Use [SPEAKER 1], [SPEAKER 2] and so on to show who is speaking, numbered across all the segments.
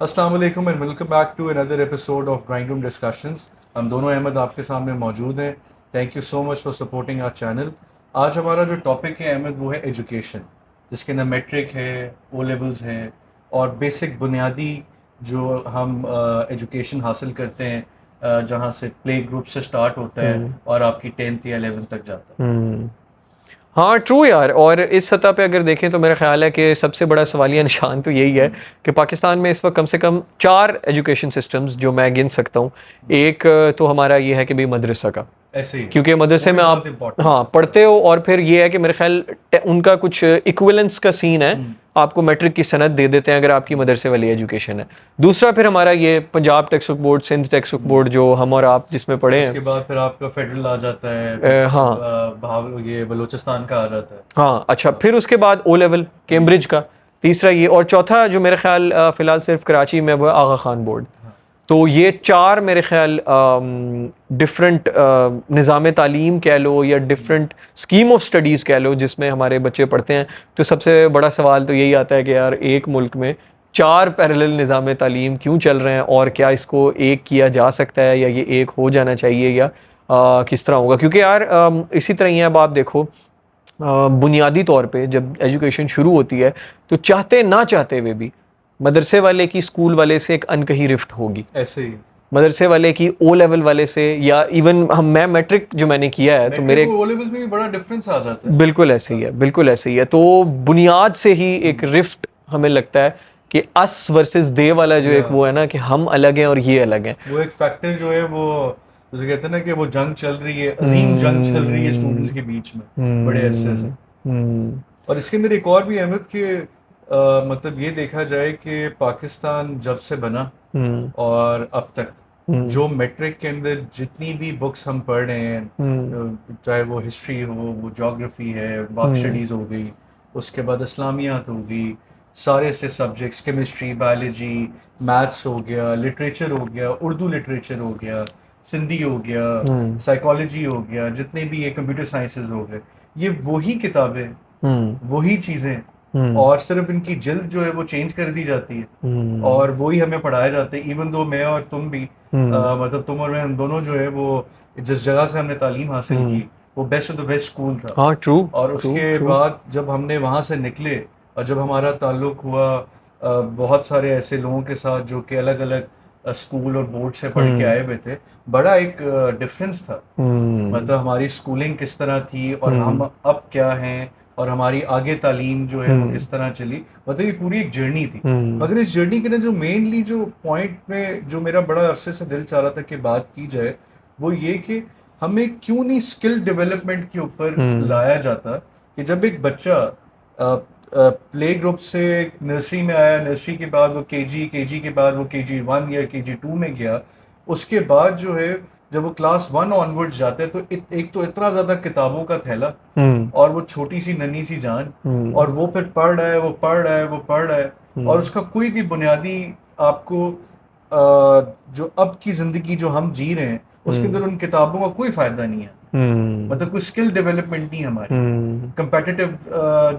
[SPEAKER 1] अस्सलाम वालेकुम and welcome back to another episode of grind room discussions. हम दोनों अहमद आपके सामने मौजूद हैं। Thank you so much for supporting our channel. आज हमारा जो टॉपिक है अहमद वो है एजुकेशन, जिसके अंदर मेट्रिक है, ओ लेवल्स है और बेसिक बुनियादी जो हम एजुकेशन हासिल करते हैं, जहाँ से प्ले ग्रुप से स्टार्ट होता है
[SPEAKER 2] हम्म।
[SPEAKER 1] और आपकी 10th या 11th तक जाता है।
[SPEAKER 2] हम्म। हाँ, ट्रू यार। और इस सतह पे अगर देखें तो मेरा ख्याल है कि सबसे बड़ा सवालिया निशान तो यही है कि पाकिस्तान में इस वक्त कम से कम 4 एजुकेशन सिस्टम्स जो मैं गिन सकता हूँ। एक तो हमारा ये है कि भाई मदरसा का,
[SPEAKER 1] ऐसे ही
[SPEAKER 2] क्योंकि
[SPEAKER 1] वो
[SPEAKER 2] मदरसे
[SPEAKER 1] भी
[SPEAKER 2] में
[SPEAKER 1] बहुत
[SPEAKER 2] आप
[SPEAKER 1] इम्पोर्टेंट
[SPEAKER 2] हाँ
[SPEAKER 1] है।
[SPEAKER 2] पढ़ते हो, और फिर ये है कि मेरे ख्याल उनका कुछ इक्विवेलेंस का सीन है,
[SPEAKER 1] हम्म,
[SPEAKER 2] आपको मैट्रिक की सनद दे देते हैं अगर आपकी मदरसे वाली एजुकेशन है। दूसरा फिर हमारा ये Punjab text book board, Sindh text book
[SPEAKER 1] hmm.
[SPEAKER 2] Board जो हम और आप जिसमें पढ़े हैं।
[SPEAKER 1] उसके बाद फिर आपका फेडरल आ जाता है, फिर
[SPEAKER 2] हाँ।
[SPEAKER 1] भाव ये बलूचिस्तान का आ जाता है।
[SPEAKER 2] हाँ, अच्छा,
[SPEAKER 1] हाँ।
[SPEAKER 2] फिर उसके बाद ओ लेवल
[SPEAKER 1] हम्म।
[SPEAKER 2] कैम्ब्रिज का। तीसरा ये, और चौथा जो मेरे ख्याल फ़िलहाल सिर्फ कराची में, वो है आगा खान बोर्ड।
[SPEAKER 1] हाँ।
[SPEAKER 2] तो ये 4 मेरे ख्याल डिफरेंट निज़ाम तालीम कह लो या
[SPEAKER 1] हम्म।
[SPEAKER 2] डिफरेंट स्कीम ऑफ स्टडीज़ कह लो जिसमें हमारे बच्चे पढ़ते हैं। तो सबसे बड़ा सवाल तो यही आता है कि यार एक मुल्क में 4 पैरेलल निज़ाम तालीम क्यों चल रहे हैं, और क्या इसको एक किया जा सकता है, या ये एक हो जाना चाहिए, या किस तरह होगा? क्योंकि यार इसी तरह ही है। अब आप देखो, बुनियादी तौर पे जब एजुकेशन शुरू होती है तो चाहते ना चाहते हुए भी मदरसे वाले की स्कूल वाले से एक अनकही रिफ्ट होगी।
[SPEAKER 1] ऐसे ही
[SPEAKER 2] मदरसे वाले की ओ लेवल वाले से, या इवन हम मैं मैट्रिक जो मैंने किया है तो
[SPEAKER 1] मैट्रिक
[SPEAKER 2] मेरे
[SPEAKER 1] और ओ लेवल्स में भी बड़ा डिफरेंस आ जाता है।
[SPEAKER 2] बिल्कुल ऐसे ही
[SPEAKER 1] हाँ।
[SPEAKER 2] है, बिल्कुल ऐसे ही है। तो बुनियाद से ही एक
[SPEAKER 1] हम्म।
[SPEAKER 2] रिफ्ट हमें लगता है कि अस वर्सेस दे वाला जो
[SPEAKER 1] या
[SPEAKER 2] एक वो है ना, कि हम अलग हैं और ये अलग हैं।
[SPEAKER 1] वो एक फैक्टर जो है वो, जैसे कहते हैं ना कि वो जंग चल रही है, अजीम जंग चल रही है स्टूडेंट्स
[SPEAKER 2] हम्म।
[SPEAKER 1] के बीच में बड़े अरसे से।
[SPEAKER 2] हम्म। हम्म।
[SPEAKER 1] और इसके अंदर एक और भी अहमद कि मतलब ये देखा जाए कि पाकिस्तान जब से बना
[SPEAKER 2] हम्म।
[SPEAKER 1] और अब तक
[SPEAKER 2] हम्म।
[SPEAKER 1] जो मैट्रिक के अंदर जितनी भी बुक्स हम पढ़ रहे हैं,
[SPEAKER 2] हम्म।
[SPEAKER 1] चाहे वो हिस्ट्री हो, वो जोग्राफी है, वाक
[SPEAKER 2] हम्म।
[SPEAKER 1] स्टडीज़ हो गई, उसके बाद इस्लामियात हो गई, सारे से सब्जेक्ट्स, केमिस्ट्री, बायोलॉजी, मैथ्स हो गया, लिटरेचर हो गया, उर्दू लिटरेचर हो गया, सिंधी हो गया,
[SPEAKER 2] हम्म।
[SPEAKER 1] साइकोलॉजी हो गया, जितने भी ये कंप्यूटर साइंसेज हो गए, ये वही किताबें,
[SPEAKER 2] हम्म।
[SPEAKER 1] वही चीज़ें,
[SPEAKER 2] हम्म।
[SPEAKER 1] और सिर्फ इनकी जिल्द जो है वो चेंज कर दी जाती है
[SPEAKER 2] हम्म।
[SPEAKER 1] और वही हमें पढ़ाया जाता है। इवन दो मैं और तुम भी,
[SPEAKER 2] हम्म।
[SPEAKER 1] मतलब तुम और मैं, हम दोनों जो है वो जिस जगह से हमने तालीम हासिल
[SPEAKER 2] हम्म।
[SPEAKER 1] की वो best of the best school था।
[SPEAKER 2] हाँ, ट्रू।
[SPEAKER 1] और
[SPEAKER 2] ट्रू।
[SPEAKER 1] उसके
[SPEAKER 2] ट्रू।
[SPEAKER 1] बाद जब हमने वहाँ से निकले और जब हमारा ताल्लुक हुआ बहुत सारे ऐसे लोगों के साथ जो कि अलग अलग स्कूल और बोर्ड से पढ़ के
[SPEAKER 2] हम्म।
[SPEAKER 1] आए हुए थे, बड़ा एक डिफरेंस था।
[SPEAKER 2] हम्म।
[SPEAKER 1] मतलब हमारी स्कूलिंग किस तरह थी और हम
[SPEAKER 2] हम्म।
[SPEAKER 1] अब क्या हैं, और हमारी आगे तालीम जो है वो
[SPEAKER 2] हम्म।
[SPEAKER 1] किस तरह चली, मतलब ये पूरी एक जर्नी थी।
[SPEAKER 2] हम्म।
[SPEAKER 1] मगर इस जर्नी के ना जो मेनली जो पॉइंट में जो मेरा बड़ा अरसे से दिल चाह रहा था कि बात की जाए, वो ये कि हमें क्यों नहीं स्किल डेवलपमेंट के ऊपर
[SPEAKER 2] हम्म।
[SPEAKER 1] लाया जाता। कि जब एक बच्चा प्ले ग्रुप से नर्सरी में आया, नर्सरी के बाद वो केजी, केजी के बाद वो KG 1 या KG 2 में गया, उसके बाद जो है जब वो क्लास 1 ऑनवर्ड्स जाते हैं तो एक तो इतना ज़्यादा किताबों का थैला
[SPEAKER 2] हम्म।
[SPEAKER 1] और वो छोटी सी नन्ही सी जान,
[SPEAKER 2] हम्म।
[SPEAKER 1] और वो फिर पढ़ रहा है, वो पढ़ रहा है, वो पढ़ रहा है, और
[SPEAKER 2] हम्म।
[SPEAKER 1] उसका कोई भी बुनियादी आपको जो अब की ज़िंदगी जो हम जी रहे हैं उसके
[SPEAKER 2] हम्म।
[SPEAKER 1] अंदर उन किताबों का कोई फ़ायदा नहीं है।
[SPEAKER 2] हम्म।
[SPEAKER 1] मतलब कोई स्किल डेवलपमेंट नहीं हमारी,
[SPEAKER 2] हम्म।
[SPEAKER 1] कंपेटिटिव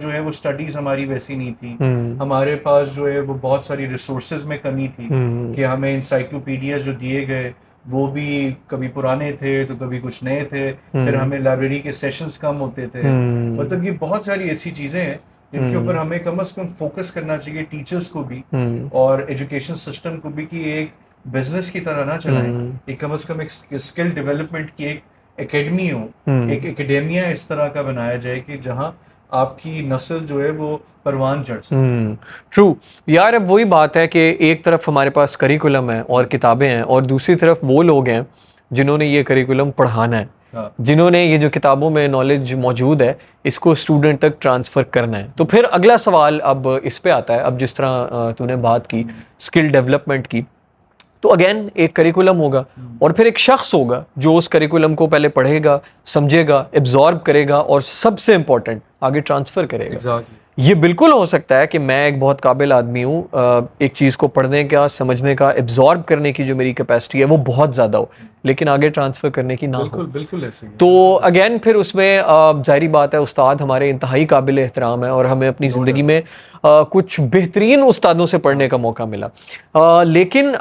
[SPEAKER 1] जो है वो स्टडीज़ हमारी वैसी नहीं थी।
[SPEAKER 2] हम्म।
[SPEAKER 1] हमारे पास जो है वो बहुत सारी रिसोर्सेज में कमी थी
[SPEAKER 2] हम्म।
[SPEAKER 1] कि हमें इंसाइक्लोपीडिया जो दिए गए वो भी कभी पुराने थे तो कभी कुछ नए थे, फिर
[SPEAKER 2] हम्म।
[SPEAKER 1] हमें लाइब्रेरी के सेशंस कम होते थे।
[SPEAKER 2] हम्म।
[SPEAKER 1] मतलब ये बहुत सारी ऐसी चीज़ें हैं जिनके ऊपर
[SPEAKER 2] हम्म।
[SPEAKER 1] हमें कम से कम फोकस करना चाहिए, टीचर्स को भी
[SPEAKER 2] हम्म।
[SPEAKER 1] और एजुकेशन सिस्टम को भी, कि एक बिजनेस की तरह ना चलाएं।
[SPEAKER 2] हम्म।
[SPEAKER 1] ये कम से कम एक स्किल डेवलपमेंट की एक एकेडमी हो, एक
[SPEAKER 2] हम्म।
[SPEAKER 1] एकेडेमिया इस तरह का बनाया जाए कि जहां आपकी नस्ल जो है वो परवान चढ़ सके।
[SPEAKER 2] ट्रू। यार, अब वही बात है कि एक तरफ हमारे पास करिकुलम है और किताबें हैं, और दूसरी तरफ वो लोग हैं जिन्होंने ये करिकुलम पढ़ाना है,
[SPEAKER 1] हाँ।
[SPEAKER 2] जिन्होंने ये जो किताबों में नॉलेज मौजूद है इसको स्टूडेंट तक ट्रांसफ़र करना है। तो फिर अगला सवाल अब इस पे आता है। अब जिस तरह तूने बात की स्किल डेवलपमेंट की, तो अगेन एक करिकुलम होगा, और फिर एक शख्स होगा जो उस करिकुलम को पहले पढ़ेगा, समझेगा, एब्जॉर्ब करेगा, और सबसे इम्पोर्टेंट आगे ट्रांसफ़र करेगा।
[SPEAKER 1] एग्जैक्टली।
[SPEAKER 2] ये बिल्कुल हो सकता है कि मैं एक बहुत काबिल आदमी हूँ, एक चीज़ को पढ़ने का, समझने का, एब्जॉर्ब करने की जो मेरी कैपेसिटी है वो बहुत ज़्यादा हो, लेकिन आगे ट्रांसफ़र करने की ना हो।
[SPEAKER 1] बिल्कुल बिल्कुल ऐसे ही है,
[SPEAKER 2] तो
[SPEAKER 1] बिल्कुल ऐसे
[SPEAKER 2] अगेन फिर उसमें ज़ाहिरी बात है, उस्ताद हमारे इंतहाई काबिल एहतराम है और हमें अपनी
[SPEAKER 1] नो
[SPEAKER 2] ज़िंदगी
[SPEAKER 1] डाउट।
[SPEAKER 2] में कुछ बेहतरीन उस्तादों से पढ़ने का मौका मिला। लेकिन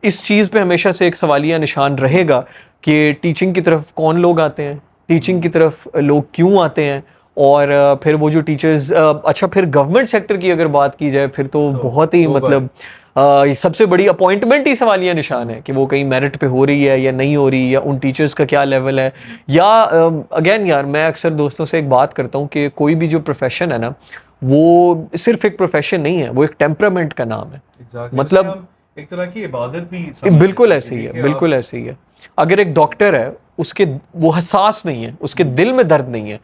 [SPEAKER 2] इस चीज़ पे हमेशा से एक सवालिया निशान रहेगा कि टीचिंग की तरफ कौन लोग आते हैं, टीचिंग की तरफ लोग क्यों आते हैं, और फिर वो जो टीचर्स, अच्छा फिर गवर्नमेंट सेक्टर की अगर बात की जाए फिर तो बहुत ही
[SPEAKER 1] तो भाई
[SPEAKER 2] मतलब ये सबसे बड़ी अपॉइंटमेंट ही सवालिया निशान है कि वो कहीं मेरिट पे हो रही है या नहीं हो रही, या उन टीचर्स का क्या लेवल है। या अगेन यार, मैं अक्सर दोस्तों से एक बात करता हूँ कि कोई भी जो प्रोफेशन है ना, वो सिर्फ एक प्रोफेशन नहीं है, वो एक टेम्परामेंट का नाम है।
[SPEAKER 1] एग्जैक्टली, इसे
[SPEAKER 2] मतलब
[SPEAKER 1] हम एक तरह की इबादत भी समझ
[SPEAKER 2] बिल्कुल
[SPEAKER 1] सकते हैं कि
[SPEAKER 2] ऐसे ही है,
[SPEAKER 1] देखिए आप।
[SPEAKER 2] बिल्कुल ऐसे ही है। अगर एक डॉक्टर है, उसके वो हसास नहीं है, उसके दिल में दर्द नहीं है,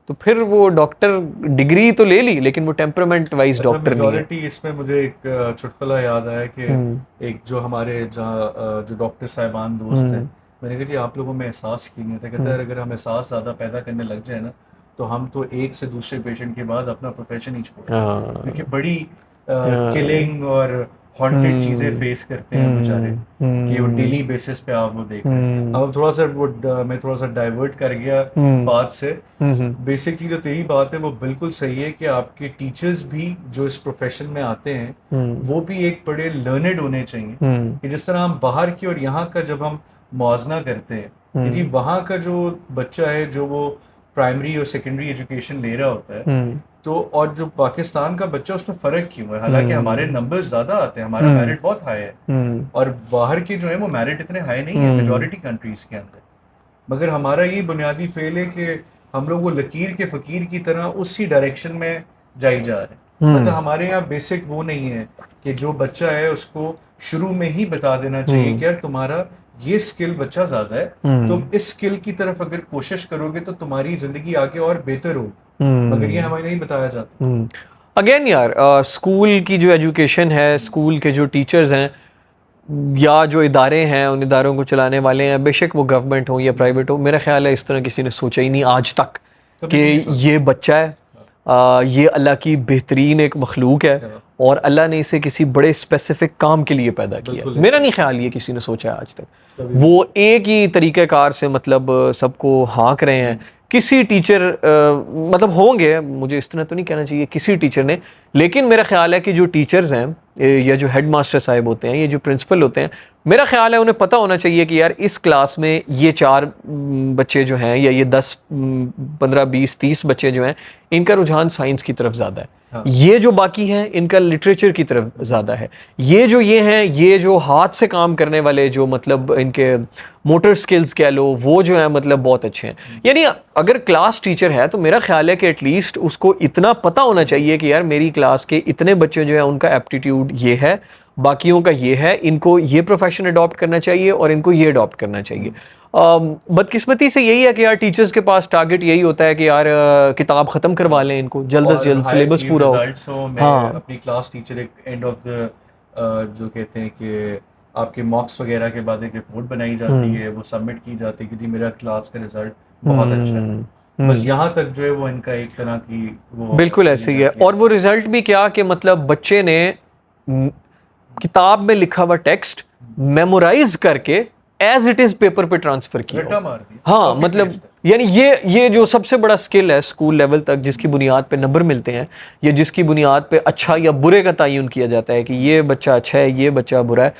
[SPEAKER 2] तो फिर वो डॉक्टर डिग्री तो ले ली लेकिन वो टेम्परामेंट वाइज
[SPEAKER 1] अच्छा,
[SPEAKER 2] डॉक्टर नहीं है।
[SPEAKER 1] मेजॉरिटी इसमें मुझे एक चुटकुला याद आया कि
[SPEAKER 2] हम्म।
[SPEAKER 1] एक जो हमारे जहाँ जो डॉक्टर साहिबान दोस्त हैं,
[SPEAKER 2] हम्म।
[SPEAKER 1] मैंने कहा जी आप लोगों में एहसास क्यों नहीं था? कहता
[SPEAKER 2] हम्म।
[SPEAKER 1] है अगर हम एहसास ज़्यादा पैदा करने लग जाए ना, तो हम तो एक से दूसरे पेशेंट के बाद अपना प्रोफेशन ही छोड़ दें, क्योंकि
[SPEAKER 2] हाँ।
[SPEAKER 1] बड़ी
[SPEAKER 2] हाँ।
[SPEAKER 1] किलिंग और हॉन्टेड चीज़ें
[SPEAKER 2] हम्म।
[SPEAKER 1] फेस करते हैं बेचारे,
[SPEAKER 2] हम्म।
[SPEAKER 1] कि वो
[SPEAKER 2] हम्म।
[SPEAKER 1] डेली बेसिस पे आप वो देख रहे हैं।
[SPEAKER 2] हम्म।
[SPEAKER 1] अब थोड़ा सा मैं थोड़ा सा डाइवर्ट कर गया
[SPEAKER 2] हम्म।
[SPEAKER 1] बात से।
[SPEAKER 2] हम्म।
[SPEAKER 1] बेसिकली जो तेरी बात है वो बिल्कुल सही है कि आपके टीचर्स भी जो इस प्रोफेशन में आते हैं,
[SPEAKER 2] हम्म।
[SPEAKER 1] वो भी एक बड़े लर्नेड होने चाहिए।
[SPEAKER 2] हम्म।
[SPEAKER 1] कि जिस तरह हम बाहर की और यहाँ का जब हम मुआवजना करते हैं कि जी
[SPEAKER 2] हम्म।
[SPEAKER 1] वहाँ का जो बच्चा है जो वो प्राइमरी और सेकेंडरी एजुकेशन ले रहा होता है,
[SPEAKER 2] हम्म।
[SPEAKER 1] तो और जो पाकिस्तान का बच्चा, उसमें फ़र्क क्यों है? हालांकि हमारे
[SPEAKER 2] हम्म।
[SPEAKER 1] नंबर्स ज़्यादा आते हैं, हमारा
[SPEAKER 2] हम्म।
[SPEAKER 1] मेरिट बहुत हाई है,
[SPEAKER 2] हम्म।
[SPEAKER 1] और बाहर के जो है वो मेरिट इतने हाई नहीं है
[SPEAKER 2] हम्म।
[SPEAKER 1] मेजॉरिटी कंट्रीज़ के अंदर। मगर हमारा ये बुनियादी फेल है कि हम लोग वो लकीर के फ़कीर की तरह उसी डायरेक्शन में जाई जा रहे हैं। मतलब
[SPEAKER 2] हम्म।
[SPEAKER 1] हमारे यहाँ बेसिक वो नहीं है कि जो बच्चा है उसको शुरू में ही बता देना चाहिए
[SPEAKER 2] हम्म।
[SPEAKER 1] कि यार तुम्हारा ये स्किल बच्चा ज़्यादा है, तुम
[SPEAKER 2] हम्म।
[SPEAKER 1] इस स्किल की तरफ अगर कोशिश करोगे तो तुम्हारी ज़िंदगी आगे और बेहतर होगी। मगर ये
[SPEAKER 2] हम्म।
[SPEAKER 1] हमें नहीं बताया जाता।
[SPEAKER 2] हम्म। अगेन यार, स्कूल की जो एजुकेशन है, स्कूल के जो टीचर्स हैं या जो इदारे हैं, उन इदारों को चलाने वाले हैं, बेशक वो गवर्नमेंट हो या प्राइवेट हो, मेरा ख्याल है इस तरह किसी ने सोचा ही नहीं आज तक
[SPEAKER 1] कभी
[SPEAKER 2] कि
[SPEAKER 1] भी नहीं सोचा।
[SPEAKER 2] ये बच्चा है, ये अल्लाह की बेहतरीन एक मखलूक है
[SPEAKER 1] हाँ,
[SPEAKER 2] और अल्लाह ने इसे किसी बड़े स्पेसिफिक काम के लिए पैदा किया है।
[SPEAKER 1] बिल्कुल
[SPEAKER 2] मेरा
[SPEAKER 1] ऐसे ही,
[SPEAKER 2] नहीं ख्याल ये किसी ने सोचा है आज तक।
[SPEAKER 1] कभी भी
[SPEAKER 2] वो
[SPEAKER 1] नहीं।
[SPEAKER 2] एक ही तरीक़ेकार से मतलब सबको हाँक रहे हैं। किसी टीचर मतलब होंगे, मुझे इस तरह तो नहीं कहना चाहिए किसी टीचर ने, लेकिन मेरा ख्याल है कि जो टीचर्स हैं या जो हेड मास्टर साहब होते हैं, ये जो प्रिंसिपल होते हैं, मेरा ख्याल है उन्हें पता होना चाहिए कि यार इस क्लास में ये 4 बच्चे जो हैं, या ये 10 15 20 30 बच्चे जो हैं, इनका रुझान साइंस की तरफ ज़्यादा है।
[SPEAKER 1] हाँ।
[SPEAKER 2] ये जो बाकी हैं इनका लिटरेचर की तरफ ज़्यादा है। ये हैं, ये जो हाथ से काम करने वाले, जो मतलब इनके मोटर स्किल्स कह लो, वो जो है मतलब बहुत अच्छे हैं। यानी अगर क्लास टीचर है तो मेरा ख्याल है कि एटलीस्ट उसको इतना पता होना चाहिए कि यार मेरी क्लास के इतने बच्चे जो हैं उनका एप्टीट्यूड ये है, बाकियों का ये है, इनको ये प्रोफेशन अडॉप्ट करना चाहिए और इनको ये अडॉप्ट करना चाहिए। बदकिस्मती से यही है कि यार टीचर्स के पास टारगेट यही होता है कि यार किताब ख़त्म करवा लें, इनको जल्द से
[SPEAKER 1] और
[SPEAKER 2] जल्द
[SPEAKER 1] हाई
[SPEAKER 2] सिलेबस
[SPEAKER 1] अचीव
[SPEAKER 2] पूरा हो।
[SPEAKER 1] रिजल्ट्स हो। मैं
[SPEAKER 2] हाँ।
[SPEAKER 1] अपनी क्लास टीचर एक एंड ऑफ द जो कहते हैं कि आपके मॉक्स वगैरह के बाद एक रिपोर्ट बनाई जाती
[SPEAKER 2] हम्म।
[SPEAKER 1] है, वो सबमिट की जाती है कि जी मेरा क्लास का रिजल्ट बहुत अच्छा है।
[SPEAKER 2] हम्म।
[SPEAKER 1] बस
[SPEAKER 2] हम्म।
[SPEAKER 1] यहाँ तक जो है वो इनका एक तरह की वो
[SPEAKER 2] बिल्कुल
[SPEAKER 1] चली
[SPEAKER 2] ऐसे ही है।
[SPEAKER 1] जाती है।
[SPEAKER 2] और वो रिजल्ट भी क्या कि मतलब बच्चे ने म, किताब में लिखा हुआ टेक्स्ट मेमोराइज करके एज इट इज पेपर पे ट्रांसफर किया हो।
[SPEAKER 1] रट्टा मार दिया,
[SPEAKER 2] हाँ,
[SPEAKER 1] कॉपी
[SPEAKER 2] मतलब
[SPEAKER 1] पेस्ट है।
[SPEAKER 2] यानी ये जो सबसे बड़ा स्किल है स्कूल लेवल तक, जिसकी बुनियाद पे नंबर मिलते हैं, या जिसकी बुनियाद पे अच्छा या बुरे का तयन किया जाता है कि ये बच्चा अच्छा है, ये बच्चा बुरा है,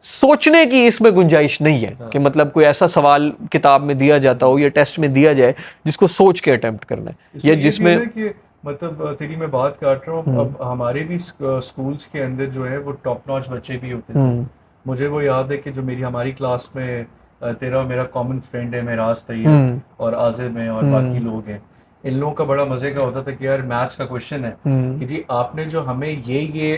[SPEAKER 2] सोचने की इसमें गुंजाइश नहीं है कि
[SPEAKER 1] हाँ,
[SPEAKER 2] मतलब कोई ऐसा सवाल किताब में दिया जाता हो या टेस्ट में दिया जाए जिसको सोच के अटेम्प्ट करना है, या
[SPEAKER 1] इसमें ये भी है
[SPEAKER 2] जिसमें।
[SPEAKER 1] ना कि मतलब तेरी मैं बात काट रहा हूँ,
[SPEAKER 2] हम्म।
[SPEAKER 1] अब हमारे भी स्कूल्स के अंदर जो है वो टॉप नॉच बच्चे भी होते थे।
[SPEAKER 2] हम्म।
[SPEAKER 1] मुझे वो याद है कि जो मेरी हमारी क्लास में तेरा और मेरा कॉमन फ्रेंड है मेराज तैयब,
[SPEAKER 2] हम्म।
[SPEAKER 1] और आजिम है और बाकी
[SPEAKER 2] हम्म।
[SPEAKER 1] लोग हैं। इन लोगों का बड़ा मज़े का होता था कि यार मैथ्स का क्वेश्चन है
[SPEAKER 2] हम्म।
[SPEAKER 1] कि जी आपने जो हमें ये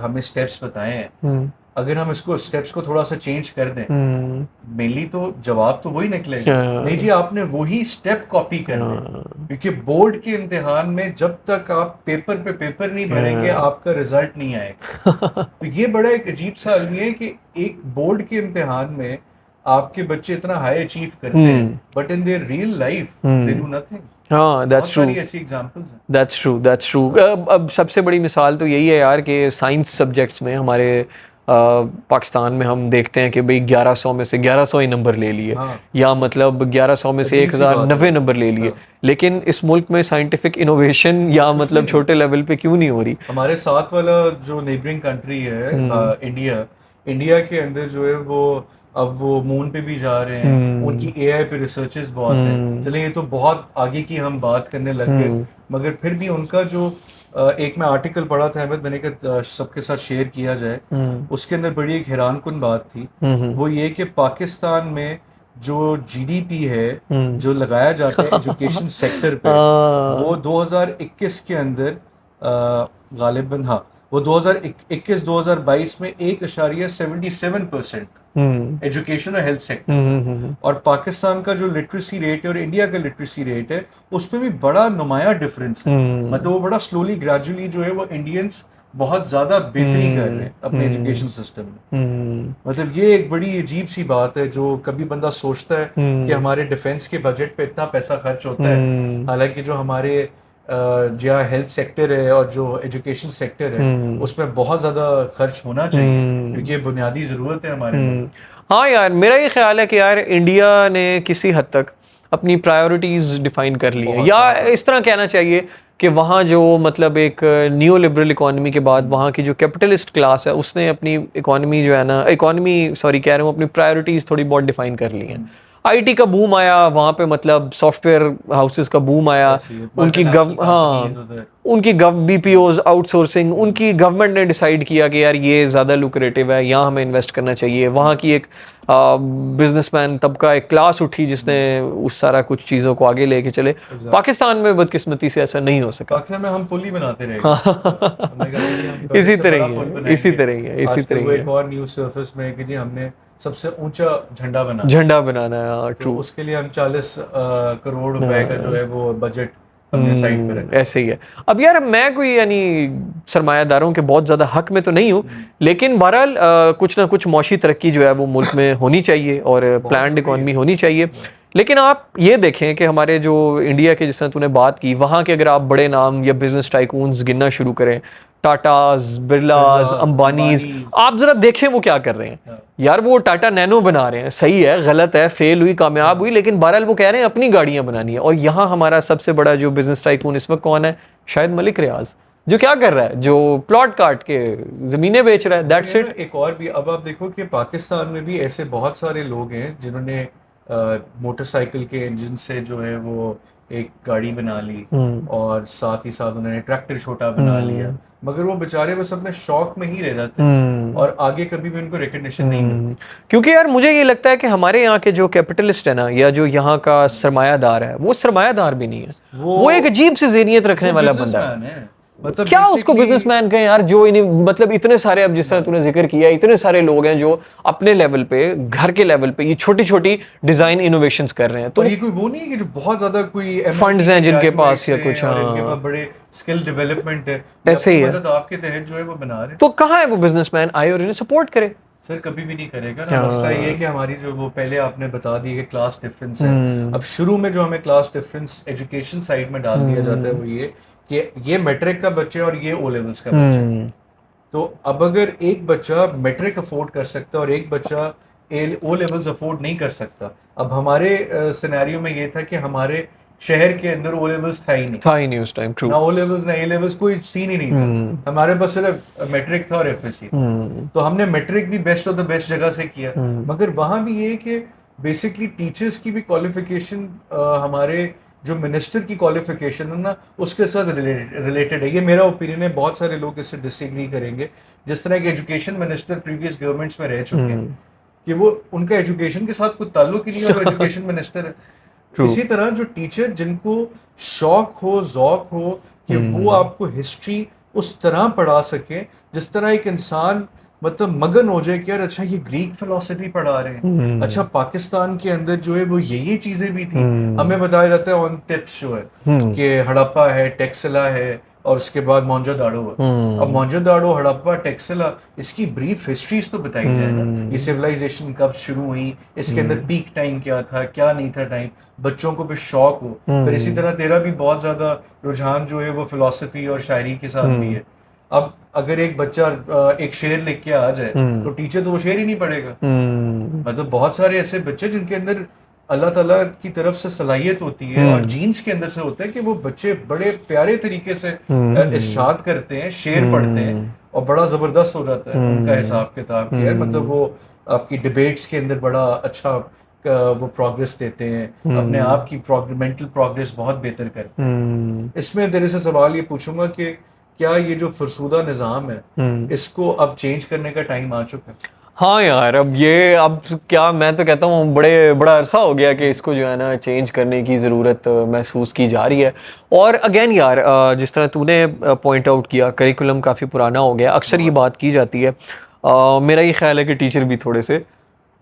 [SPEAKER 1] हमें स्टेप्स बताए हैं,
[SPEAKER 2] हम्म।
[SPEAKER 1] अगर हम इसको स्टेप्स को थोड़ा सा चेंज कर दें,
[SPEAKER 2] हम्म।
[SPEAKER 1] मेनली तो जवाब तो वही निकलेगा। नहीं जी
[SPEAKER 2] हाँ।
[SPEAKER 1] आपने वही स्टेप कॉपी करने,
[SPEAKER 2] हाँ।
[SPEAKER 1] क्योंकि बोर्ड के इम्तिहान में जब तक आप पेपर पे पेपर नहीं भरेंगे
[SPEAKER 2] हाँ।
[SPEAKER 1] आपका रिजल्ट नहीं आएगा। तो ये बड़ा एक अजीब सा अलमिया है कि एक बोर्ड के इम्तिहान में आपके बच्चे इतना हाई अचीव करते हैं,
[SPEAKER 2] hmm.
[SPEAKER 1] But in their real life they
[SPEAKER 2] hmm.
[SPEAKER 1] Do nothing.
[SPEAKER 2] हाँ
[SPEAKER 1] बहुत
[SPEAKER 2] दैट्स ट्रू,
[SPEAKER 1] सारी ऐसी एग्जांपल्स हैं।
[SPEAKER 2] That's true, that's true. अब सबसे बड़ी मिसाल तो यही है यार कि साइंस सब्जेक्ट्स में हमारे पाकिस्तान में हम देखते हैं कि भाई 1100 में से 1100 ही नंबर ले लिए,
[SPEAKER 1] हाँ,
[SPEAKER 2] या मतलब 1100 में से
[SPEAKER 1] अजीब सी बात है
[SPEAKER 2] 1090
[SPEAKER 1] वैसे।
[SPEAKER 2] नंबर ले लिए।
[SPEAKER 1] हाँ,
[SPEAKER 2] लेकिन इस मुल्क में साइंटिफिक इनोवेशन या
[SPEAKER 1] कुछ भी
[SPEAKER 2] मतलब
[SPEAKER 1] नहीं।
[SPEAKER 2] छोटे लेवल पे क्यों नहीं हो रही?
[SPEAKER 1] हमारे साथ वाला जो नेबरिंग कंट्री है
[SPEAKER 2] हम्म
[SPEAKER 1] इंडिया, इंडिया के अंदर जो है वो अब वो मून पे भी जा रहे हैं,
[SPEAKER 2] हम्म
[SPEAKER 1] उनकी एआई पे रिसर्चेस बहुत हैं।
[SPEAKER 2] हम्म
[SPEAKER 1] चलिए ये तो बहुत आगे की हम बात करने लग गए,
[SPEAKER 2] हम्म
[SPEAKER 1] मगर फिर भी उनका जो एक मैं आर्टिकल पढ़ा था अहमद, मैंने कहा सबके साथ शेयर किया जाए।
[SPEAKER 2] हम्म
[SPEAKER 1] उसके अंदर बड़ी एक हैरानकुन बात थी,
[SPEAKER 2] हम्म
[SPEAKER 1] वो ये कि पाकिस्तान में जो जीडीपी है
[SPEAKER 2] हम्म
[SPEAKER 1] जो लगाया जाता है एजुकेशन सेक्टर पे, वो
[SPEAKER 2] हाँ
[SPEAKER 1] 2021 के अंदर गालिबन हाँ वो 2021-2022 में 1.77%
[SPEAKER 2] हम्म
[SPEAKER 1] एजुकेशन और हेल्थ सेक्टर
[SPEAKER 2] हम्म
[SPEAKER 1] पे।
[SPEAKER 2] हम्म हम्म
[SPEAKER 1] और पाकिस्तान का जो लिटरेसी रेट है और इंडिया का लिटरेसी रेट है, उसमें भी बड़ा नुमाया डिफरेंस है।
[SPEAKER 2] हम्म
[SPEAKER 1] मतलब वो बड़ा स्लोली ग्रेजुअली जो है वो इंडियंस बहुत ज़्यादा बेहतरी कर रहे हैं अपने
[SPEAKER 2] हम्म
[SPEAKER 1] एजुकेशन सिस्टम में।
[SPEAKER 2] हम्म
[SPEAKER 1] मतलब ये एक बड़ी अजीब सी बात है, जो कभी बंदा सोचता है कि
[SPEAKER 2] हम्म
[SPEAKER 1] हमारे डिफेंस के बजट पे इतना पैसा खर्च होता है,
[SPEAKER 2] हम्म
[SPEAKER 1] हालांकि जो हमारे जो हेल्थ सेक्टर है और जो एजुकेशन सेक्टर है
[SPEAKER 2] हम्म
[SPEAKER 1] उसमें बहुत ज़्यादा खर्च होना चाहिए,
[SPEAKER 2] हम्म
[SPEAKER 1] क्योंकि ये बुनियादी ज़रूरत है हमारे मुल्क।
[SPEAKER 2] हम्म। हाँ यार, मेरा ये ख्याल है कि यार इंडिया ने किसी हद तक अपनी प्रायोरिटीज डिफाइन कर ली हैं,
[SPEAKER 1] बहुत
[SPEAKER 2] या
[SPEAKER 1] बहुत ज़्यादा।
[SPEAKER 2] इस तरह कहना चाहिए कि वहाँ जो मतलब एक न्यू लिबरल इकोनॉमी के बाद वहाँ की जो कैपिटलिस्ट क्लास है उसने अपनी इकोनॉमी जो है ना, इकोनॉमी सॉरी कह रहा हूँ, अपनी प्रायोरिटीज थोड़ी बहुत डिफाइन कर ली हैं। आईटी का बूम आया वहाँ पे, मतलब सॉफ्टवेयर हाउसेस का बूम आया,
[SPEAKER 1] ऐसी मल्टीनेशनल कंपनीज उधर।
[SPEAKER 2] उनकी गव बीपीओज आउटसोर्सिंग, उनकी गवर्नमेंट ने डिसाइड किया कि यार ये ज़्यादा लुक्रेटिव है, यहाँ हमें इन्वेस्ट करना चाहिए। वहाँ की एक बिजनेसमैन तबका, एक क्लास उठी जिसने उस सारा कुछ चीज़ों को आगे लेके चले।
[SPEAKER 1] एग्जैक्ट।
[SPEAKER 2] पाकिस्तान में बदकिस्मती से ऐसा नहीं हो सका।
[SPEAKER 1] पाकिस्तान में हम पुल ही बनाते रह गए। हमने कहा भाई हम
[SPEAKER 2] हाँ
[SPEAKER 1] बड़े
[SPEAKER 2] इसी
[SPEAKER 1] से
[SPEAKER 2] तरह
[SPEAKER 1] बड़ा
[SPEAKER 2] ही
[SPEAKER 1] पुल
[SPEAKER 2] है, इसी
[SPEAKER 1] बनाएंगे।
[SPEAKER 2] तरह ही है, इसी
[SPEAKER 1] आजकल
[SPEAKER 2] तरह
[SPEAKER 1] वो
[SPEAKER 2] ही
[SPEAKER 1] एक
[SPEAKER 2] है।
[SPEAKER 1] और न्यूज़ सरफेस में है कि जी हमने सबसे ऊंचा झंडा बनाना है,
[SPEAKER 2] झंडा बनाना है,
[SPEAKER 1] तो
[SPEAKER 2] ट्रू।
[SPEAKER 1] उसके लिए हम 40 करोड़ रुपए का जो है वो बजट हमने साइड पे रखा है।
[SPEAKER 2] ऐसे ही है। अब यार मैं कोई यानी सरमायादारों के बहुत ज़्यादा हक में तो नहीं हूँ, लेकिन बहरहाल कुछ ना कुछ मौशी तरक्की जो है वो मुल्क में होनी चाहिए और
[SPEAKER 1] बहुत
[SPEAKER 2] प्लान्ड
[SPEAKER 1] ज़रूरी
[SPEAKER 2] इकॉनमी
[SPEAKER 1] है।
[SPEAKER 2] होनी चाहिए। लेकिन आप ये देखें कि हमारे जो इंडिया के, जिस तरह तूने बात की, वहाँ के अगर आप बड़े नाम या बिजनेस टाइकून्स गिनना शुरू करें, टाटाज, बिरलाज,
[SPEAKER 1] बिरलास,
[SPEAKER 2] अंबानीज,
[SPEAKER 1] अंबानीज।
[SPEAKER 2] आप जरा देखें वो क्या कर रहे हैं।
[SPEAKER 1] हाँ,
[SPEAKER 2] यार वो टाटा नैनो बना रहे हैं, सही है, गलत है, फेल हुई, कामयाब हुई,
[SPEAKER 1] हाँ।
[SPEAKER 2] लेकिन बहरहाल वो कह रहे हैं अपनी गाड़ियां बनानी है। और यहाँ हमारा सबसे बड़ा जो बिजनेस टाइकून इस वक्त कौन है? शायद मलिक रियाज, जो क्या कर रहा है, जो प्लॉट काट के जमीनें बेच रहा है,
[SPEAKER 1] वही
[SPEAKER 2] दैट्स
[SPEAKER 1] है ना,
[SPEAKER 2] इट।
[SPEAKER 1] एक और भी अब आप देखो कि पाकिस्तान में भी ऐसे बहुत सारे लोग हैं जिन्होंने मोटरसाइकिल के इंजन से जो है वो एक गाड़ी बना ली,
[SPEAKER 2] हम्म
[SPEAKER 1] और साथ ही साथ उन्होंने ट्रैक्टर छोटा बना लिया,
[SPEAKER 2] हम्म
[SPEAKER 1] मगर वो बेचारे बस अपने शौक में ही रह जाते हैं,
[SPEAKER 2] हम्म
[SPEAKER 1] और आगे कभी भी उनको रिकग्निशन नहीं मिलती।
[SPEAKER 2] क्योंकि यार मुझे ये लगता है कि हमारे यहाँ के जो कैपिटलिस्ट है ना, या जो यहाँ का सरमायादार है, वो सरमायादार भी नहीं है।
[SPEAKER 1] वो
[SPEAKER 2] वो एक अजीब सी जहनियत रखने
[SPEAKER 1] वो
[SPEAKER 2] वाला बंदा है।
[SPEAKER 1] बिजनेसमैन है, मतलब
[SPEAKER 2] क्या उसको
[SPEAKER 1] बेसिकली।
[SPEAKER 2] बिजनेसमैन कहें यार, जो इन्हें मतलब इतने सारे, अब जिस तरह तूने जिक्र किया, इतने सारे लोग हैं जो अपने लेवल पे, घर के लेवल पे ये छोटी छोटी डिजाइन इनोवेशंस कर रहे हैं, तो
[SPEAKER 1] और
[SPEAKER 2] वो
[SPEAKER 1] ये कोई वो नहीं है कि जो बहुत ज्यादा कोई
[SPEAKER 2] फंड्स
[SPEAKER 1] एमआईटी
[SPEAKER 2] हैं
[SPEAKER 1] के
[SPEAKER 2] जिनके पास
[SPEAKER 1] ग्रेजुएट्स
[SPEAKER 2] या
[SPEAKER 1] हैं
[SPEAKER 2] कुछ,
[SPEAKER 1] और इनके पास
[SPEAKER 2] हाँ
[SPEAKER 1] बड़े स्किल डेवलपमेंट है, ये
[SPEAKER 2] ऐसे
[SPEAKER 1] अपनी
[SPEAKER 2] ही है।
[SPEAKER 1] मदद आपके तहत जो है वो बना रहे हैं।
[SPEAKER 2] तो कहाँ है वो बिजनेसमैन आए और इन्हें सपोर्ट करे?
[SPEAKER 1] सर कभी भी नहीं करेगा ना, मसला ये है कि
[SPEAKER 2] हाँ
[SPEAKER 1] हमारी जो वो पहले आपने बता दी कि क्लास डिफरेंस है।
[SPEAKER 2] हम्म
[SPEAKER 1] अब शुरू में जो हमें क्लास डिफरेंस एजुकेशन साइड में डाल दिया जाता है
[SPEAKER 2] हम्म
[SPEAKER 1] वो ये कि ये मैट्रिक का बच्चा है और ये ओ लेवल्स का बच्चा है।
[SPEAKER 2] हम्म
[SPEAKER 1] तो अब अगर एक बच्चा मैट्रिक अफोर्ड कर सकता है और एक बच्चा ओ लेवल्स अफोर्ड नहीं कर सकता, अब हमारे सिनेरियो में ये था कि हमारे शहर के अंदर ओ लेवल्स था ही नहीं,
[SPEAKER 2] था ही नहीं उस टाइम, ट्रू।
[SPEAKER 1] ना ओ लेवल्स ना ए लेवल्स, कोई सीन ही नहीं था।
[SPEAKER 2] हम्म
[SPEAKER 1] हमारे पास सिर्फ मैट्रिक था और एफएससी था।
[SPEAKER 2] हम्म
[SPEAKER 1] तो हमने मैट्रिक भी बेस्ट ऑफ द बेस्ट जगह से किया,
[SPEAKER 2] हम्म
[SPEAKER 1] मगर वहाँ भी ये है कि बेसिकली टीचर्स की भी क्वालिफिकेशन हमारे जो मिनिस्टर की क्वालिफिकेशन है ना उसके साथ रिलेटेड है। ये मेरा ओपिनियन है, बहुत सारे लोग इससे डिसएग्री करेंगे। जिस तरह के एजुकेशन मिनिस्टर प्रीवियस गवर्नमेंट्स में रह चुके हैं
[SPEAKER 2] हम्म
[SPEAKER 1] कि वो उनका एजुकेशन के साथ कोई ताल्लुक ही नहीं है और वो एजुकेशन मिनिस्टर है।
[SPEAKER 2] ट्रू।
[SPEAKER 1] इसी तरह जो टीचर जिनको शौक हो जौक हो कि वो
[SPEAKER 2] हम्म
[SPEAKER 1] आपको हिस्ट्री उस तरह पढ़ा सके जिस तरह एक इंसान मतलब मगन हो जाए कि यार अच्छा ये ग्रीक फिलोसफी पढ़ा रहे हैं, अच्छा
[SPEAKER 2] हम्म
[SPEAKER 1] पाकिस्तान के अंदर जो है वो ये चीज़ें भी थी।
[SPEAKER 2] हम्म
[SPEAKER 1] हमें बताया जाता है ऑन टिप्स जो है
[SPEAKER 2] हम्म
[SPEAKER 1] कि हड़प्पा है, टेक्सला है, और उसके बाद मोहनजोदाड़ो है। अब मोहनजोदाड़ो, हड़प्पा, टेक्सला, इसकी ब्रीफ हिस्ट्रीज तो बताई जाए ना, ये सिविलाइजेशन कब शुरू हुई, इसके अंदर पीक टाइम क्या था, क्या नहीं था टाइम, बच्चों को भी शौक हो। फिर इसी तरह तेरा भी बहुत ज्यादा रुझान जो है वो फिलोसफी और शायरी के साथ भी है। अब अगर एक बच्चा एक शेर लिख के आ जाए तो टीचर तो वो शेर ही नहीं पढ़ेगा। मतलब बहुत सारे ऐसे बच्चे जिनके अंदर अल्लाह ताला की तरफ से सलाहियत होती है और जीन्स के अंदर से होता है कि वो बच्चे बड़े प्यारे तरीके से इरशाद करते हैं, शेर पढ़ते हैं और बड़ा जबरदस्त हो जाता है उनका हिसाब किताब किया है। मतलब वो आपकी डिबेट्स के अंदर बड़ा अच्छा वो प्रोग्रेस देते हैं, अपने आप की मेंटल प्रोग्रेस बहुत बेहतर करते हैं। इसमें तेरे से सवाल ये पूछूंगा कि क्या ये जो फरसूदा निज़ाम है इसको अब चेंज करने का टाइम आ चुका है?
[SPEAKER 2] हाँ यार, अब क्या, मैं तो कहता हूँ बड़ा अरसा हो गया कि इसको जो है ना चेंज करने की ज़रूरत महसूस की जा रही है। और अगेन यार, जिस तरह तूने पॉइंट आउट किया, करिकुलम काफ़ी पुराना हो गया। अक्सर ये बात की जाती है, मेरा ये ख्याल है कि टीचर भी थोड़े से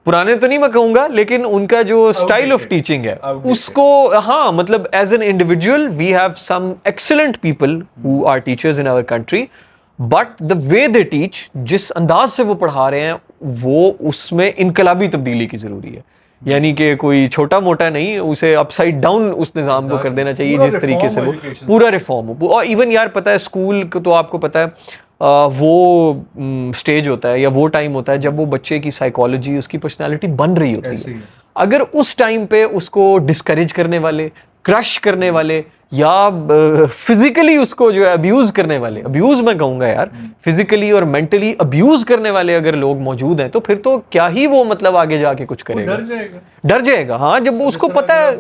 [SPEAKER 2] पुराने तो नहीं मैं कहूँगा, लेकिन उनका जो स्टाइल ऑफ टीचिंग है उसको, हाँ मतलब as an individual we have some excellent people who are teachers in our country, but the way they teach, जिस अंदाज से वो पढ़ा रहे हैं, वो उसमें इनकलाबी तब्दीली की ज़रूरी है। यानी कि कोई छोटा मोटा नहीं, उसे अपसाइड डाउन उस निज़ाम को कर देना चाहिए, जिस तरीके से वो पूरा रिफॉर्म हो। और इवन यार पता है, स्कूल को तो आपको पता है वो स्टेज होता है या वो टाइम होता है जब वो बच्चे की साइकोलॉजी, उसकी पर्सनालिटी बन रही होती है। अगर उस टाइम पे उसको डिस्करेज करने वाले, क्रश करने वाले, या फिजिकली उसको जो है अब्यूज करने वाले, अब्यूज मैं कहूंगा यार, फिजिकली और मेंटली अब्यूज करने वाले अगर लोग मौजूद हैं, तो फिर तो क्या ही वो मतलब आगे जाके कुछ करेगा, डर जाएगा। हाँ, जब वो उसको पता है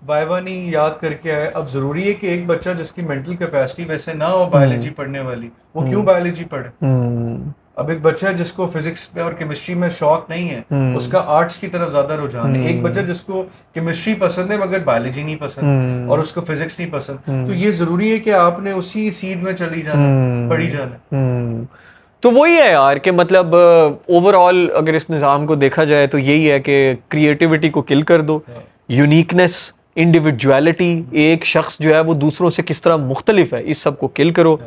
[SPEAKER 1] वाइवा नहीं याद करके आए। अब जरूरी है कि एक बच्चा जिसकी मेंटल कैपेसिटी वैसे ना हो बायोलॉजी पढ़ने वाली, वो क्यों बायोलॉजी पढ़े? अब एक बच्चा जिसको फिजिक्स में और केमिस्ट्री में शौक नहीं है, उसका आर्ट्स की तरफ ज्यादा रुझान है। एक बच्चा जिसको केमिस्ट्री पसंद है मगर बायोलॉजी नहीं पसंद और उसको फिजिक्स नहीं पसंद, तो ये जरूरी है कि आपने उसी सीड में चली जाना, पढ़ी जाना।
[SPEAKER 2] तो वही है यार कि मतलब ओवरऑल अगर इस निज़ाम को देखा जाए तो यही है कि क्रिएटिविटी को किल कर दो, यूनिकनेस, इंडिविजुअलिटी, एक शख्स जो है वो दूसरों से किस तरह मुख्तलिफ है, इस सब को किल करो।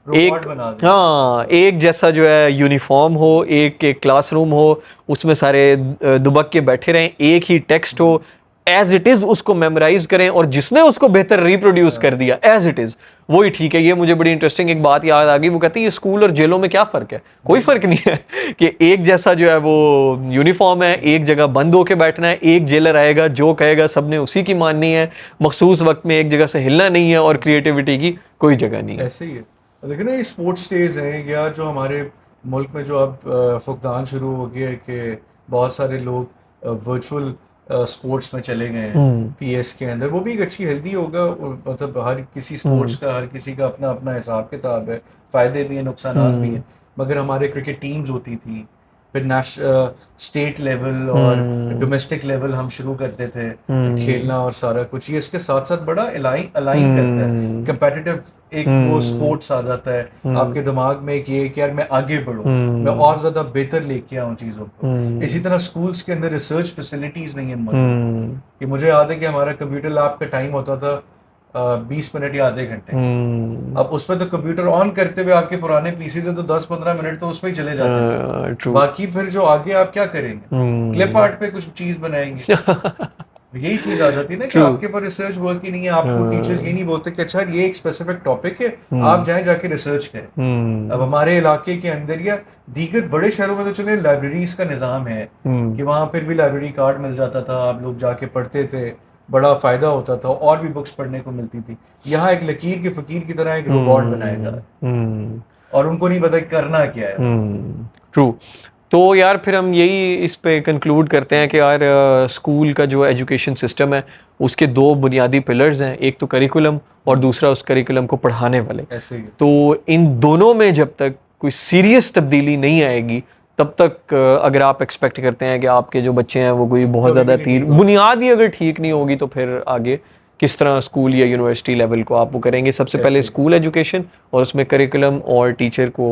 [SPEAKER 2] एक जैसा जो है यूनिफॉर्म हो, एक क्लासरूम हो, उसमें सारे दुबक के बैठे रहें, एक ही टेक्स्ट हो, एज इट इज उसको मेमोराइज करें, और जिसने उसको बेहतर रिप्रोड्यूस कर दिया एज इट इज, वही ठीक है। ये मुझे बड़ी इंटरेस्टिंग एक बात याद आ गई, वो कहती है स्कूल और जेलों में क्या फ़र्क है? कोई फ़र्क नहीं है कि एक जैसा जो है वो यूनिफॉर्म है, एक जगह बंद होके बैठना है, एक जेलर आएगा जो कहेगा सबने उसी की माननी है, मखसूस वक्त में एक जगह से हिलना नहीं है, और क्रिएटिविटी की कोई जगह नहीं है।
[SPEAKER 1] ऐसे ही है। लेकिन ये स्पोर्ट्स डेज हैं, या जो हमारे मुल्क में जो अब फुकदान शुरू हो गया है कि बहुत सारे लोग वर्चुअल स्पोर्ट्स में चले गए हैं पीएस के अंदर, वो भी एक अच्छी हेल्दी होगा। मतलब हर किसी स्पोर्ट्स का, हर किसी का अपना अपना हिसाब किताब है, फ़ायदे भी हैं, नुकसान भी हैं। मगर हमारे क्रिकेट टीम्स होती थी, फिर स्टेट लेवल और डोमेस्टिक लेवल हम शुरू करते थे खेलना और सारा कुछ। ये इसके साथ साथ बड़ा अलाइन करता है, कंपेटिटिव एक वो स्पोर्ट्स आ जाता है आपके दिमाग में कि यार मैं आगे बढ़ूं, मैं और ज्यादा बेहतर लेके आऊं चीजों को। इसी तरह स्कूल्स के अंदर रिसर्च फैसिलिटीज नहीं है मौजूद। कि मुझे याद है कि हमारा कंप्यूटर लैब का टाइम होता था 20 मिनट या आधे घंटे। अब उसमें तो कंप्यूटर ऑन करते हुए आपके पुराने पीसी से तो 10-15 मिनट तो उसमें ही चले जाते थे। बाकी फिर जो आगे आप क्या करेंगे? क्लिप आर्ट पे कुछ चीज बनाएंगे। यही चीज आ जाती है ना कि आपके पर रिसर्च वर्क ही नहीं है। आपको टीचर्स ये नहीं बोलते कि अच्छा ये एक स्पेसिफिक टॉपिक है, आप जाके रिसर्च करें। अब हमारे इलाके के अंदर या दीगर बड़े शहरों में तो चले लाइब्रेरीज का निज़ाम है कि वहां फिर भी लाइब्रेरी कार्ड मिल जाता था, आप लोग जाके पढ़ते थे, बड़ा फायदा होता था, और भी बुक्स पढ़ने को मिलती थी। यहाँ एक लकीर के फकीर की तरह एक रोबोट बनाएगा और उनको नहीं पता करना क्या है।
[SPEAKER 2] ट्रू। तो यार फिर हम यही इस पे कंक्लूड करते हैं कि यार स्कूल का जो एजुकेशन सिस्टम है उसके दो बुनियादी पिलर्स हैं, एक तो करिकुलम और दूसरा उस करिकुलम को पढ़ाने वाले।
[SPEAKER 1] ऐसे ही
[SPEAKER 2] तो इन दोनों में जब तक कोई सीरियस तब्दीली नहीं आएगी, तब तक अगर आप एक्सपेक्ट करते हैं कि आपके जो बच्चे हैं वो कोई बहुत ज़्यादा बुनियाद ही अगर ठीक नहीं होगी, तो फिर आगे किस तरह स्कूल या यूनिवर्सिटी लेवल को आप वो करेंगे? सबसे पहले स्कूल एजुकेशन और उसमें करिकुलम और टीचर को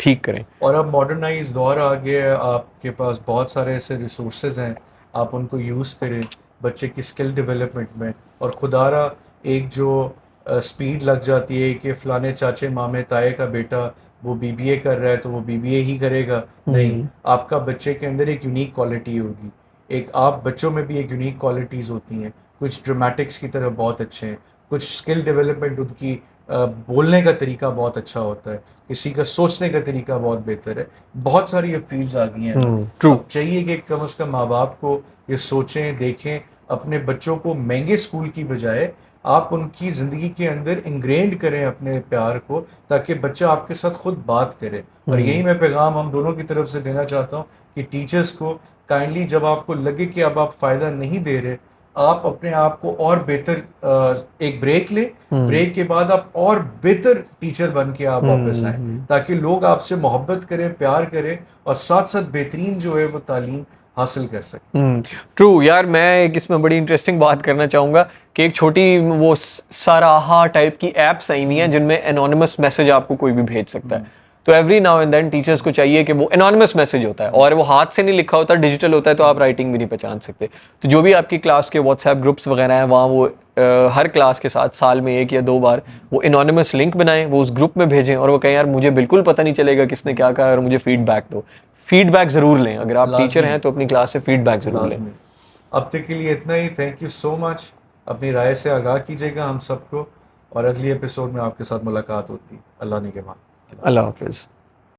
[SPEAKER 2] ठीक करें।
[SPEAKER 1] और अब मॉडर्नाइज दौर आ गया है, आपके पास बहुत सारे ऐसे रिसोर्सेज हैं, आप उनको यूज़ करें बच्चे की स्किल डेवलपमेंट में। और खुदारा एक जो स्पीड लग जाती है कि फ़लाने चाचे मामे ताए का बेटा वो बीबीए कर रहा है तो वो बीबीए ही करेगा। नहीं, आपका बच्चे के अंदर एक यूनिक क्वालिटी होगी। एक आप बच्चों में भी एक यूनिक क्वालिटीज़ होती हैं। कुछ ड्रामेटिक्स की तरफ बहुत अच्छे हैं, कुछ स्किल डेवलपमेंट उनकी बोलने का तरीका बहुत अच्छा होता है, किसी का सोचने का तरीका बहुत बेहतर है। बहुत सारी अब फ़ील्ड्स आ गई हैं ना,
[SPEAKER 2] ट्रू।
[SPEAKER 1] अब चाहिए कि कम से कम माँ-बाप को ये सोचें, देखें, अपने बच्चों को महँगे स्कूल की बजाय आप उनकी ज़िंदगी के अंदर इंग्रेन्ड करें अपने प्यार को, ताकि बच्चा आपके साथ खुद बात करे। और यही मैं पैगाम हम दोनों की तरफ से देना चाहता हूँ कि टीचर्स को काइंडली जब आपको लगे कि अब आप फ़ायदा नहीं दे रहे, आप अपने आप को और बेहतर एक ब्रेक लें, ब्रेक के बाद आप और बेहतर टीचर बन के आप वापस आएँ, ताकि लोग आपसे मोहब्बत करें, प्यार करें और साथ-साथ बेहतरीन जो है वो तालीम हासिल कर सकें।
[SPEAKER 2] ट्रू यार, मैं एक इसमें बड़ी इंटरेस्टिंग बात करना चाहूँगा कि एक छोटी वो सराहा टाइप की ऐप्स आई हुई हैं जिनमें एनोनिमस मैसेज आपको कोई भी भेज सकता है। तो every now and then teachers को चाहिए कि वो एनोनिमस मैसेज होता है और वो हाथ से नहीं लिखा होता, डिजिटल होता है, तो आप राइटिंग भी नहीं पहचान सकते। तो जो भी आपकी क्लास के व्हाट्सएप ग्रुप्स वगैरह हैं वहाँ वो हर क्लास के साथ साल में 1 या 2 बार वो एनोनिमस लिंक बनाएं, वो उस ग्रुप में भेजें और वो कहें यार मुझे बिल्कुल पता नहीं चलेगा किसने क्या कहा और मुझे फीडबैक दो। फीडबैक ज़रूर लें, अगर आप टीचर
[SPEAKER 1] लाज़मी,
[SPEAKER 2] हैं तो अपनी क्लास से फीडबैक ज़रूर लें।
[SPEAKER 1] लाज़मी। अब तक के लिए इतना ही। Thank you so much. अपनी राय से आगाह कीजिएगा हम सबको और अगली एपिसोड में आपके साथ मुलाकात होती है। अल्लाह ने के मान।
[SPEAKER 2] अल्लाह हाफ़िज़।